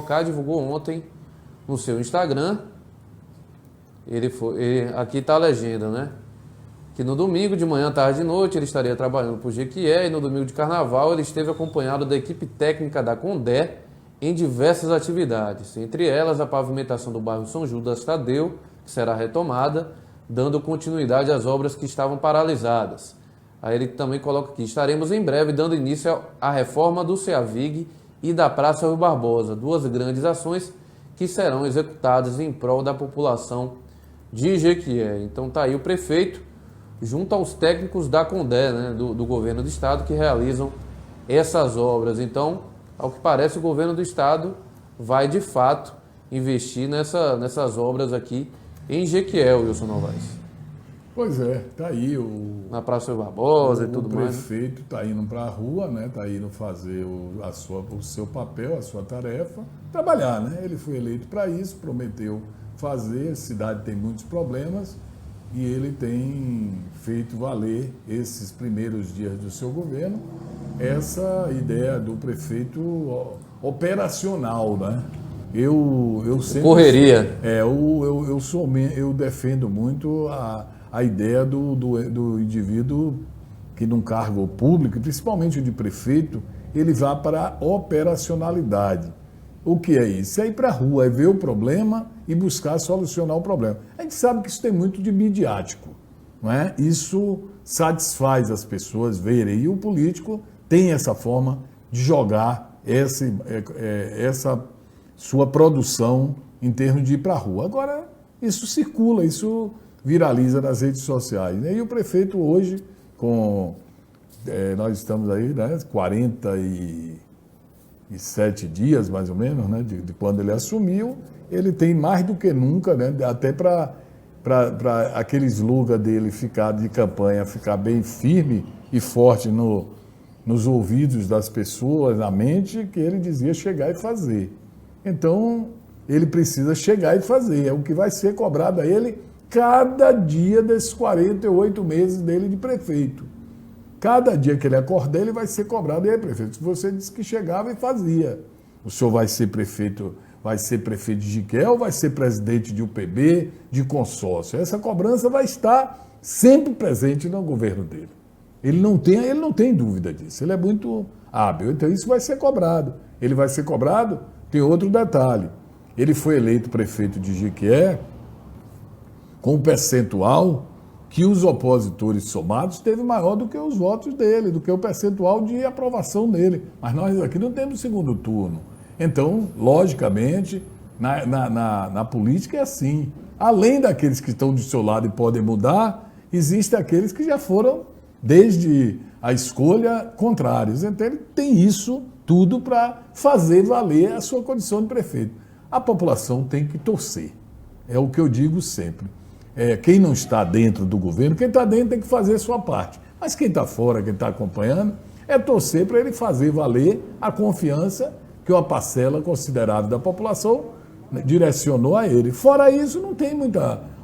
COCAR divulgou ontem no seu Instagram. Aqui está a legenda, né? Que no domingo de manhã, tarde e noite ele estaria trabalhando por Jequié, e no domingo de carnaval ele esteve acompanhado da equipe técnica da Condé em diversas atividades, entre elas a pavimentação do bairro São Judas Tadeu, que será retomada, dando continuidade às obras que estavam paralisadas. Aí ele também coloca aqui: estaremos em breve dando início à reforma do CEAVIG e da Praça Rui Barbosa, duas grandes ações que serão executadas em prol da população de Jequié. Então tá aí o prefeito, junto aos técnicos da Condé, né, do governo do estado, que realizam essas obras. Então, ao que parece, o governo do estado vai de fato investir nessas obras aqui em Jequié, Wilson Novaes. Pois é, tá aí na Praça Rui Barbosa e tudo mais. O prefeito está indo para a rua, né? Está indo fazer o seu papel, a sua tarefa, trabalhar, né? Ele foi eleito para isso, prometeu fazer, a cidade tem muitos problemas e ele tem feito valer esses primeiros dias do seu governo essa ideia do prefeito operacional, né? Eu sempre correria. Eu defendo muito a ideia do indivíduo que num cargo público, principalmente o de prefeito, ele vá para a operacionalidade. O que é isso? É ir para a rua, é ver o problema e buscar solucionar o problema. A gente sabe que isso tem muito de midiático, não é? Isso satisfaz as pessoas verem, e o político tem essa forma de jogar essa sua produção em termos de ir para a rua. Agora, isso circula, isso viraliza nas redes sociais, né? E o prefeito hoje, nós estamos aí, né, 47 dias, mais ou menos, né, de quando ele assumiu, ele tem mais do que nunca, né, até para aquele slogan dele de campanha ficar bem firme e forte nos ouvidos das pessoas, na mente, que ele dizia chegar e fazer. Então, ele precisa chegar e fazer, é o que vai ser cobrado a ele cada dia desses 48 meses dele de prefeito. Cada dia que ele acordar, ele vai ser cobrado. E aí, prefeito, você disse que chegava e fazia. O senhor vai ser prefeito de Jequié ou vai ser presidente de UPB, de consórcio? Essa cobrança vai estar sempre presente no governo dele. Ele não tem dúvida disso. Ele é muito hábil. Então, isso vai ser cobrado. Ele vai ser cobrado, tem outro detalhe. Ele foi eleito prefeito de Jequié com um percentual que os opositores somados teve maior do que os votos dele, do que o percentual de aprovação dele. Mas nós aqui não temos segundo turno. Então, logicamente, na política é assim. Além daqueles que estão do seu lado e podem mudar, existem aqueles que já foram, desde a escolha, contrários. Então, ele tem isso tudo para fazer valer a sua condição de prefeito. A população tem que torcer. É o que eu digo sempre. Quem não está dentro do governo, quem está dentro tem que fazer a sua parte. Mas quem está fora, quem está acompanhando, é torcer para ele fazer valer a confiança que uma parcela considerável da população direcionou a ele. Fora isso, não tem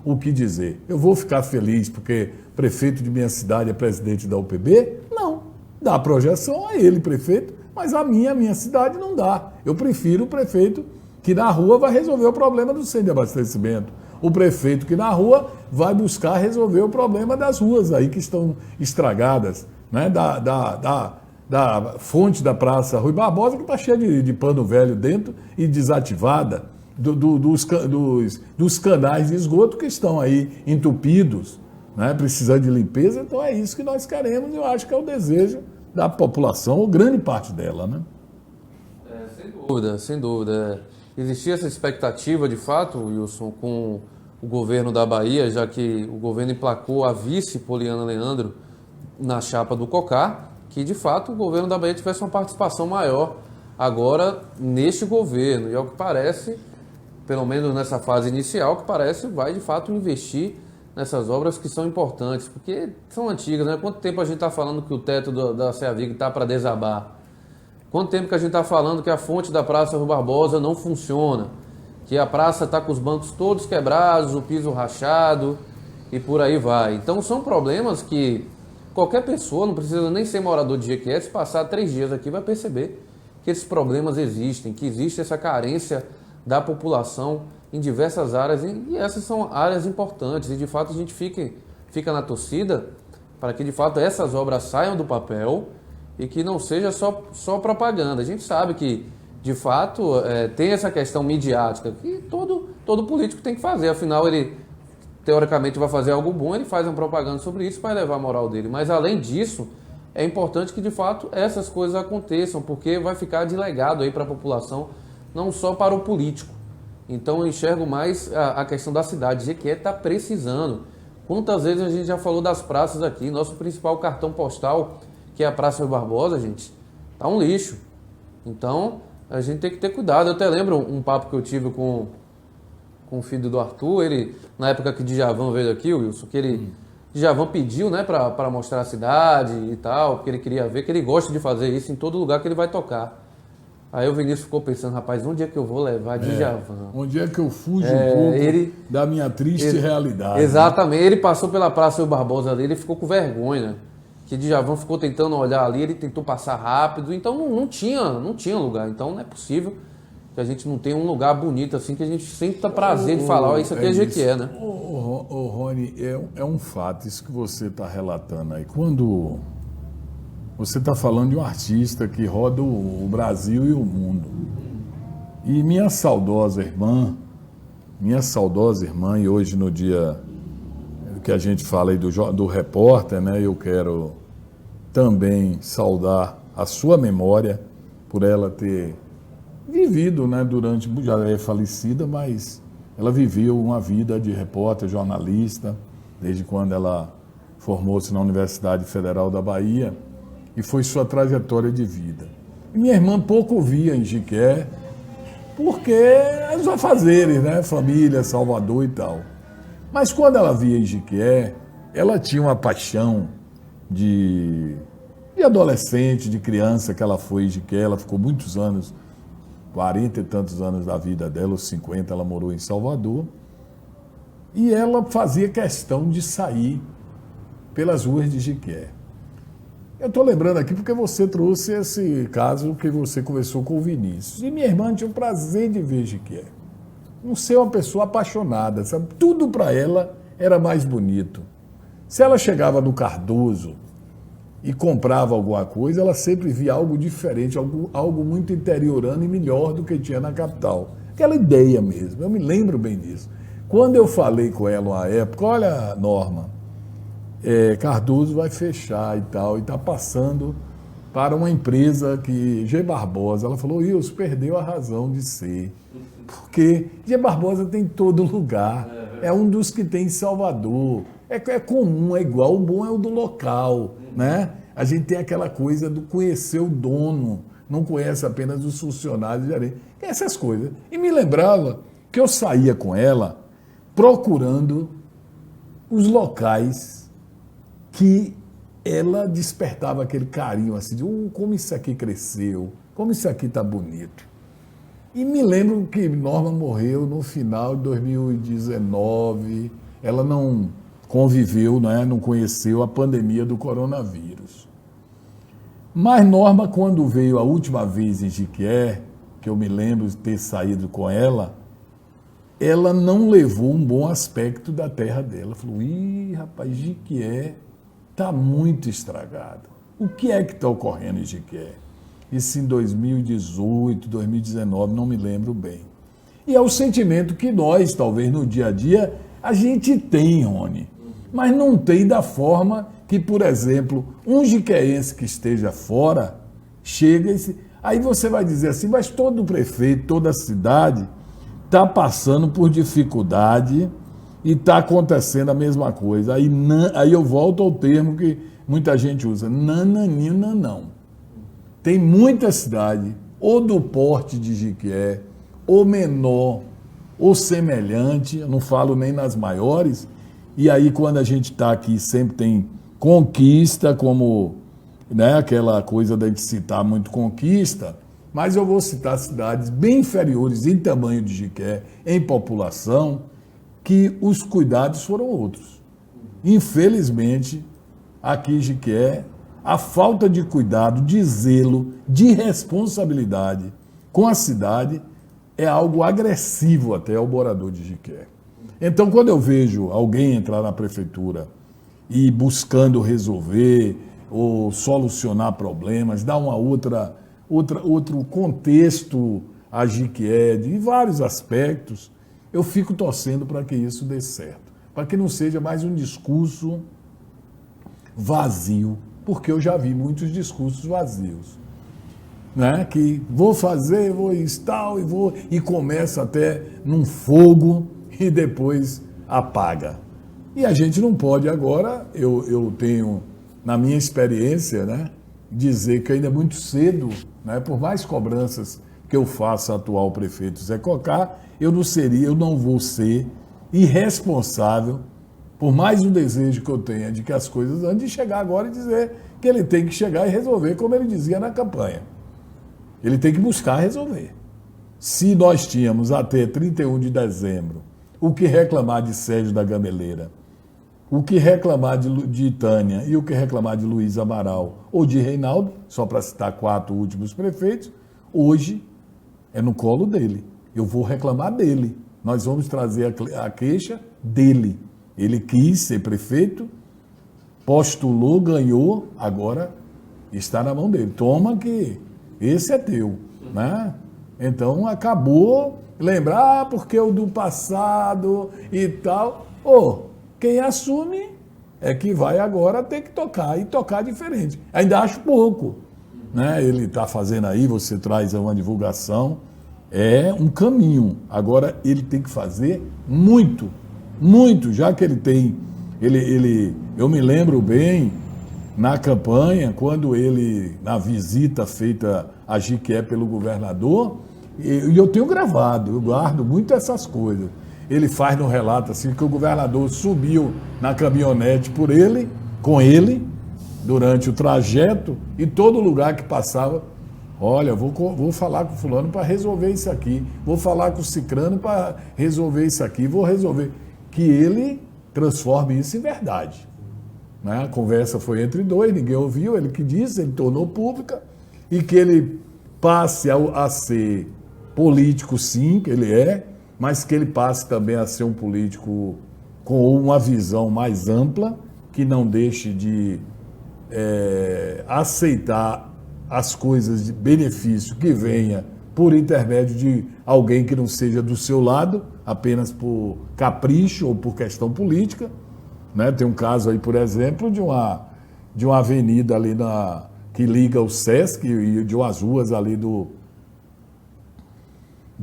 o que dizer. Eu vou ficar feliz porque prefeito de minha cidade é presidente da UPB? Não. Dá projeção a ele, prefeito, mas a minha cidade não dá. Eu prefiro o prefeito que na rua vai resolver o problema do centro de abastecimento. O prefeito que na rua vai buscar resolver o problema das ruas aí que estão estragadas, né? Da fonte da Praça Rui Barbosa, que está cheia de pano velho dentro e desativada, dos canais de esgoto que estão aí entupidos, né? Precisando de limpeza. Então é isso que nós queremos e eu acho que é o desejo da população, ou grande parte dela, né? Sem dúvida. Existia essa expectativa, de fato, Wilson, com o governo da Bahia, já que o governo emplacou a vice Poliana Leandro na chapa do COCAR, que, de fato, o governo da Bahia tivesse uma participação maior agora neste governo. E, ao que parece, pelo menos nessa fase inicial, que parece vai, de fato, investir nessas obras que são importantes, porque são antigas, né? Quanto tempo a gente está falando que o teto da CEAVIG está para desabar? Quanto tempo que a gente está falando que a fonte da Praça Rui Barbosa não funciona? Que a praça está com os bancos todos quebrados, o piso rachado e por aí vai. Então são problemas que qualquer pessoa, não precisa nem ser morador de Jequié, se passar 3 dias aqui vai perceber que esses problemas existem, que existe essa carência da população em diversas áreas, e essas são áreas importantes, e de fato a gente fica na torcida para que de fato essas obras saiam do papel e que não seja só propaganda. A gente sabe que de fato tem essa questão midiática que todo político tem que fazer, afinal ele teoricamente vai fazer algo bom, ele faz uma propaganda sobre isso para elevar a moral dele, mas além disso é importante que de fato essas coisas aconteçam, porque vai ficar de legado aí para a população, não só para o político. Então eu enxergo mais a questão da cidade. Jequié está precisando. Quantas vezes a gente já falou das praças aqui? Nosso principal cartão postal, que é a Praça Rui Barbosa, gente, tá um lixo. Então a gente tem que ter cuidado. Eu até lembro um papo que eu tive com o filho do Arthur, ele, na época que Djavan veio aqui, Wilson, que Djavan pediu, né, para mostrar a cidade e tal, porque ele queria ver, que ele gosta de fazer isso em todo lugar que ele vai tocar. Aí o Vinícius ficou pensando, rapaz, onde é que eu vou levar Djavan? Onde é que eu fujo um pouco da minha triste realidade? Exatamente, né? Ele passou pela Praça Rui Barbosa ali, ele ficou com vergonha, né? Que Djavan ficou tentando olhar ali, ele tentou passar rápido, então não tinha lugar. Então não é possível que a gente não tenha um lugar bonito assim, que a gente sinta prazer de falar, isso aqui é Jequié, né? Rony, é um fato isso que você está relatando aí. Quando você está falando de um artista que roda o Brasil e o mundo. E minha saudosa irmã, e hoje no dia que a gente fala aí do repórter, né, eu quero também saudar a sua memória por ela ter vivido, né, já é falecida, mas ela viveu uma vida de repórter, jornalista, desde quando ela formou-se na Universidade Federal da Bahia, e foi sua trajetória de vida. E minha irmã pouco via em Jequié, porque os afazeres, né? Família, Salvador e tal. Mas quando ela via em Jequié, ela tinha uma paixão de adolescente, de criança que ela foi em Jequié. Ela ficou muitos anos, 40 e tantos anos da vida dela, os 50, ela morou em Salvador. E ela fazia questão de sair pelas ruas de Jequié. Eu estou lembrando aqui porque você trouxe esse caso que você conversou com o Vinícius. E minha irmã tinha o prazer de ver Jequié. Não ser uma pessoa apaixonada, sabe? Tudo para ela era mais bonito. Se ela chegava no Cardoso e comprava alguma coisa, ela sempre via algo diferente, algo muito interiorano e melhor do que tinha na capital. Aquela ideia mesmo, eu me lembro bem disso. Quando eu falei com ela uma época, olha, Norma, Cardoso vai fechar e tal, e está passando para uma empresa que G. Barbosa, ela falou, Wilson, perdeu a razão de ser, porque G. Barbosa tem em todo lugar, é um dos que tem em Salvador, é comum, é igual, o bom é o do local, né? A gente tem aquela coisa do conhecer o dono, não conhece apenas os funcionários de areia, essas coisas. E me lembrava que eu saía com ela procurando os locais que ela despertava aquele carinho assim, de como isso aqui cresceu, como isso aqui está bonito. E me lembro que Norma morreu no final de 2019, ela não conviveu, né, não conheceu a pandemia do coronavírus. Mas Norma, quando veio a última vez em Jequié, que eu me lembro de ter saído com ela não levou um bom aspecto da terra dela. Falou, rapaz, Jequié está muito estragado. O que é que está ocorrendo em Jequié? Isso em 2018, 2019, não me lembro bem. E é o sentimento que nós, talvez no dia a dia, a gente tem, Rony, mas não tem da forma que, por exemplo, um jequiéense que esteja fora, chega e aí você vai dizer assim, mas todo prefeito, toda a cidade está passando por dificuldade e está acontecendo a mesma coisa. Aí eu volto ao termo que muita gente usa, nananina não. Tem muita cidade, ou do porte de Jequié, ou menor, ou semelhante, eu não falo nem nas maiores, e aí quando a gente está aqui sempre tem conquista, como, né, aquela coisa da gente citar muito conquista, mas eu vou citar cidades bem inferiores em tamanho de Jequié, em população, que os cuidados foram outros. Infelizmente, aqui em Jequié, a falta de cuidado, de zelo, de responsabilidade com a cidade é algo agressivo até ao morador de Jiqué. Então, quando eu vejo alguém entrar na prefeitura e buscando resolver ou solucionar problemas, dar outro contexto a Jiqué, de vários aspectos, eu fico torcendo para que isso dê certo. Para que não seja mais um discurso vazio, porque eu já vi muitos discursos vazios, né? Que vou fazer, vou instalar e começa até num fogo e depois apaga. E a gente não pode agora, eu tenho, na minha experiência, né, dizer que ainda é muito cedo, né, por mais cobranças que eu faça ao atual prefeito Zé Cocá, eu não vou ser irresponsável por mais um desejo que eu tenha de que as coisas, antes de chegar agora e dizer que ele tem que chegar e resolver, como ele dizia na campanha. Ele tem que buscar resolver. Se nós tínhamos até 31 de dezembro o que reclamar de Sérgio da Gameleira, o que reclamar de Tânia e o que reclamar de Luiz Amaral ou de Reinaldo, só para citar 4 últimos prefeitos, hoje é no colo dele. Eu vou reclamar dele. Nós vamos trazer a queixa dele. Ele quis ser prefeito, postulou, ganhou, agora está na mão dele. Toma que esse é teu, né? Então acabou lembrar porque o do passado e tal. Quem assume é que vai agora ter que tocar e tocar diferente. Ainda acho pouco, né? Ele está fazendo aí, você traz uma divulgação, é um caminho. Agora ele tem que fazer muito, já que ele tem, eu me lembro bem na campanha, quando ele, na visita feita a Jiqué pelo governador, e eu tenho gravado, eu guardo muito essas coisas. Ele faz no relato assim que o governador subiu na caminhonete com ele, durante o trajeto, e todo lugar que passava, olha, vou falar com o fulano para resolver isso aqui, vou falar com o cicrano para resolver isso aqui, vou resolver. Que ele transforme isso em verdade. Né? A conversa foi entre dois, ninguém ouviu, ele que disse, ele tornou pública, e que ele passe a ser político, sim, que ele é, mas que ele passe também a ser um político com uma visão mais ampla, que não deixe de aceitar as coisas de benefício que venha por intermédio de alguém que não seja do seu lado, apenas por capricho ou por questão política. Né? Tem um caso aí, por exemplo, de uma avenida ali que liga o Sesc e de umas ruas ali do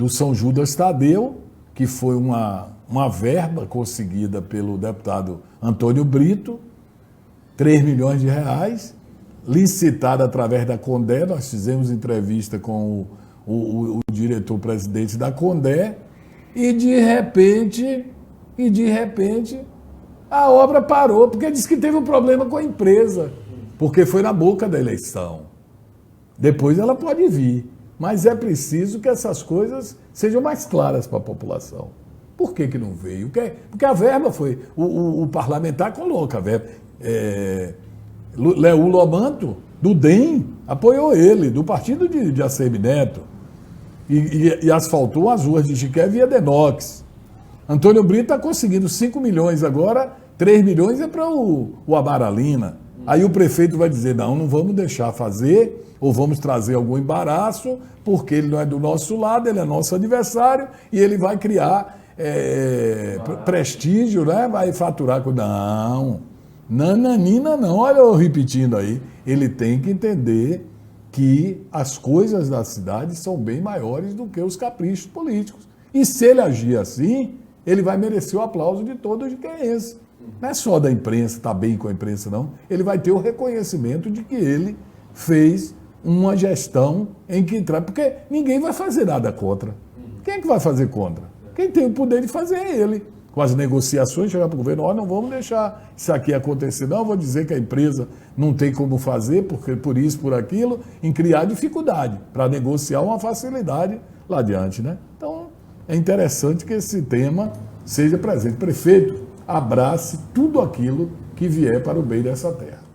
São Judas Tadeu, que foi uma verba conseguida pelo deputado Antônio Brito, 3 milhões de reais, licitada através da Condé. Nós fizemos entrevista com o diretor-presidente da Condé, e de repente a obra parou, porque disse que teve um problema com a empresa, porque foi na boca da eleição. Depois ela pode vir, mas é preciso que essas coisas sejam mais claras para a população. Por que não veio? Porque a verba foi... O parlamentar coloca a verba. Léo Lomanto, do DEM, apoiou ele, do partido de ACM Neto, e asfaltou as ruas de Jiqué via Denox. Antônio Brito está conseguindo 5 milhões agora, 3 milhões é para o Amaralina. Aí o prefeito vai dizer, não vamos deixar fazer, ou vamos trazer algum embaraço, porque ele não é do nosso lado, ele é nosso adversário, e ele vai criar prestígio, né? Vai faturar com... Nananina não, olha eu repetindo aí. Ele tem que entender que as coisas da cidade são bem maiores do que os caprichos políticos. E se ele agir assim, ele vai merecer o aplauso de todo jiquéense. Não é só da imprensa, está bem com a imprensa, não. Ele vai ter o reconhecimento de que ele fez uma gestão em que entrar. Porque ninguém vai fazer nada contra. Quem é que vai fazer contra? Quem tem o poder de fazer é ele. Com as negociações, chegar para o governo, não vamos deixar isso aqui acontecer, não, vou dizer que a empresa não tem como fazer, porque por isso, por aquilo, em criar dificuldade, para negociar uma facilidade lá adiante, né? Então, é interessante que esse tema seja presente. Prefeito, abrace tudo aquilo que vier para o bem dessa terra.